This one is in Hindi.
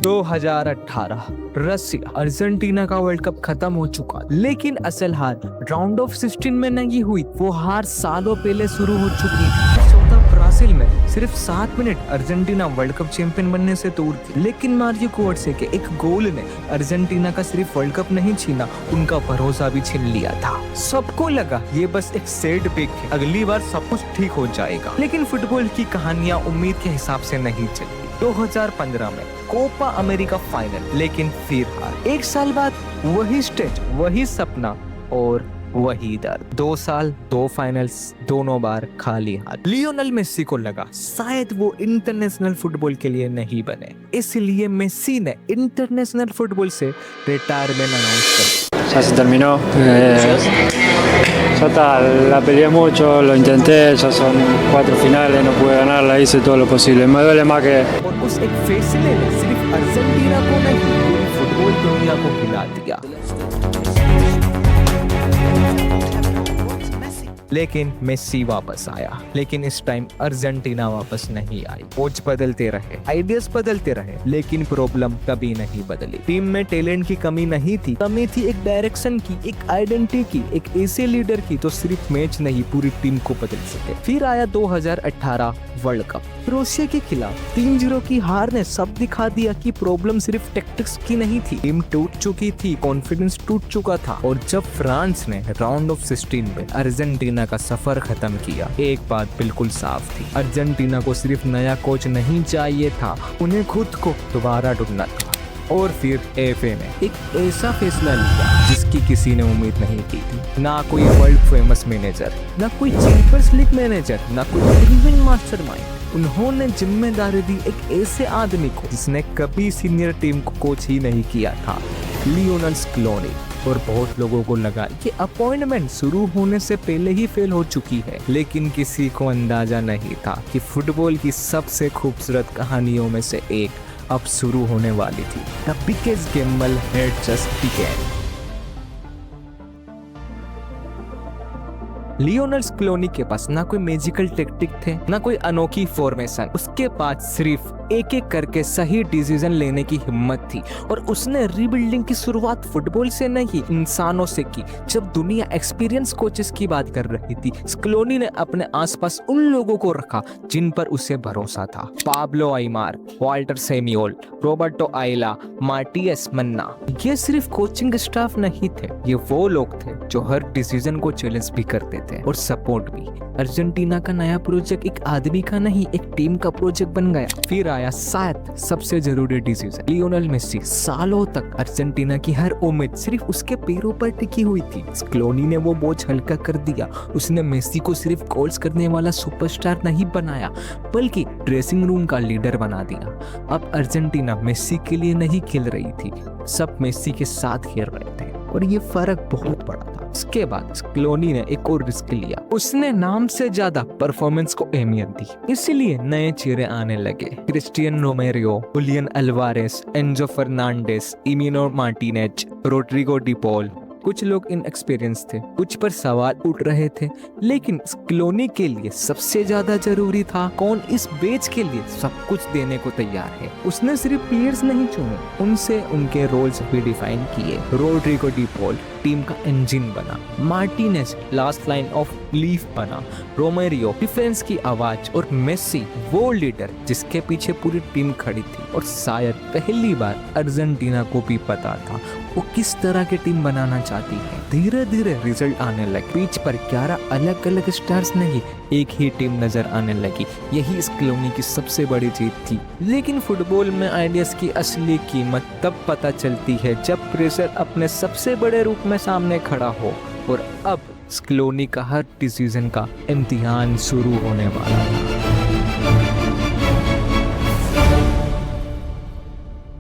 2018 रसिया अर्जेंटीना का वर्ल्ड कप खत्म हो चुका, लेकिन असल हार राउंड ऑफ 16 में नहीं हुई। वो हार सालों पहले शुरू हो चुकी थी। ब्राजील में सिर्फ 7 minute Argentina world cup champion बनने से दूर थी, लेकिन मारियो गोट्से के एक गोल ने अर्जेंटीना का सिर्फ वर्ल्ड कप नहीं छीना, उनका भरोसा भी छीन लिया था। सबको लगा ये बस एक सेट पिक है, अगली बार सब कुछ ठीक हो जाएगा। लेकिन फुटबॉल की कहानियां उम्मीद के हिसाब से नहीं चलती। 2015 में कोपा अमेरिका फाइनल, लेकिन फिर हार। एक साल बाद वही स्टेज, वही सपना और वही दर्द। 2 साल 2 फाइनल्स, दोनों बार खाली हाथ। लियोनेल मेसी को लगा शायद वो इंटरनेशनल फुटबॉल के लिए नहीं बने, इसलिए मेसी ने इंटरनेशनल फुटबॉल से रिटायरमेंट अनाउंस कर। Ya se terminó. Ya está, la peleé mucho, lo intenté, ya son 4 finales, no pude ganarla, hice todo lo posible. Me duele más que... और उस एक फैसले ने सिर्फ अर्जेंटीना को नहीं, पूरी फुटबॉल दुनिया को हिला दिया। लेकिन मेसी वापस आया, लेकिन इस टाइम अर्जेंटीना वापस नहीं आई। कोच बदलते रहे, आइडियाज बदलते रहे, लेकिन प्रॉब्लम कभी नहीं बदली। टीम में टैलेंट की कमी नहीं थी, कमी थी एक डायरेक्शन की, एक आइडेंटिटी की, एक ऐसे लीडर की तो सिर्फ मैच नहीं पूरी टीम को बदल सके। फिर आया 2018 वर्ल्ड कप। क्रोएशिया के खिलाफ 3-0 की हार ने सब दिखा दिया कि प्रॉब्लम सिर्फ टैक्टिक्स की नहीं थी। टीम टूट चुकी थी, कॉन्फिडेंस टूट चुका था। और जब फ्रांस ने राउंड ऑफ 16 में अर्जेंटीना का सफर खत्म किया, एक बात बिल्कुल साफ थी, अर्जेंटीना को सिर्फ नया कोच नहीं चाहिए था, उन्हें खुद को दोबारा ढूंढना था। और फिर एफए ने एक ऐसा फैसला लिया जिसकी किसी ने उम्मीद नहीं की थी। ना कोई वर्ल्ड फेमस मैनेजर, ना कोई चैंपियंस लीग मैनेजर, ना कोई प्रूवन मास्टरमाइंड। उन्होंने जिम्मेदारी दी एक ऐसे आदमी को जिसने कभी सीनियर टीम को कोच ही नहीं किया था, लियोनेल स्कलोनी। और बहुत लोगों को लगा कि अपॉइंटमेंट शुरू होने से पहले ही फेल हो चुकी है, लेकिन किसी को अंदाजा नहीं था कि फुटबॉल की सबसे खूबसूरत कहानियों में से एक अब शुरू होने वाली थी। The biggest gamble had just begun. Lionel Scaloni के पास ना कोई मैजिकल टेक्टिक थे, ना कोई अनोखी फॉर्मेशन। उसके पास सिर्फ एक एक करके सही डिसीजन लेने की हिम्मत थी। और उसने रीबिल्डिंग की शुरुआत फुटबॉल से नहीं, इंसानों से की। जब दुनिया एक्सपीरियंस कोचेस की बात कर रही थी, स्कलोनी ने अपने आसपास उन लोगों को रखा जिन पर उसे भरोसा था। पाब्लो आइमार, वाल्टर सेमियोल, रोबर्टो आइला, मार्टियस मन्ना। ये सिर्फ कोचिंग स्टाफ नहीं थे, ये वो लोग थे जो हर डिसीजन को चैलेंज भी करते थे और सपोर्ट भी। अर्जेंटीना का नया प्रोजेक्ट एक आदमी का नहीं, एक टीम का प्रोजेक्ट बन गया। फिर आया शायद सबसे जरूरी डिसीजन, लियोनेल मेसी। सालों तक अर्जेंटीना की हर उम्मीद सिर्फ उसके पैरों पर टिकी हुई थी। स्कलोनी ने वो बोझ हल्का कर दिया। उसने मेसी को सिर्फ गोल्स करने वाला सुपरस्टार नहीं बनाया, बल्कि ड्रेसिंग रूम का लीडर बना दिया। अब अर्जेंटीना मेसी के लिए नहीं खेल रही थी, सब मेसी के साथ खेल रहे थे, और ये फर्क बहुत बड़ा था। इसके बाद स्कलोनी ने एक और रिस्क लिया। उसने नाम से ज्यादा परफॉर्मेंस को अहमियत दी, इसलिए नए चेहरे आने लगे। Cristian Romero, Julian Alvarez, Enzo Fernandez, इमिनो मार्टिनेज, रोड्रिगो डी पॉल। कुछ लोग इनएक्सपीरियंस थे, कुछ पर सवाल उठ रहे थे, लेकिन स्कलोनी के लिए सबसे ज्यादा जरूरी था कौन इस बैच के लिए सब कुछ देने को तैयार है। उसने सिर्फ प्लेयर्स नहीं चुने, उनसे उनके रोल्स भी डिफाइन किए। रोड्रिगो डी पॉल टीम का इंजन बना, Martinez last line of leaf बना, रोमेरियो डिफेंस की आवाज, और मेसी वो लीडर जिसके पीछे पूरी टीम खड़ी थी। और शायद पहली बार अर्जेंटीना को भी पता था वो किस तरह की टीम बनाना चाहती है। धीरे धीरे रिजल्ट आने लगे। पिच पर 11 अलग अलग स्टार्स नहीं, एक ही टीम नजर आने लगी। यही स्कलोनी की सबसे बड़ी जीत थी। लेकिन फुटबॉल में आइडियाज की असली कीमत तब पता चलती है जब प्रेशर अपने सबसे बड़े रूप में सामने खड़ा हो। और अब स्कलोनी का हर डिसीजन का इम्तिहान शुरू होने वाला था।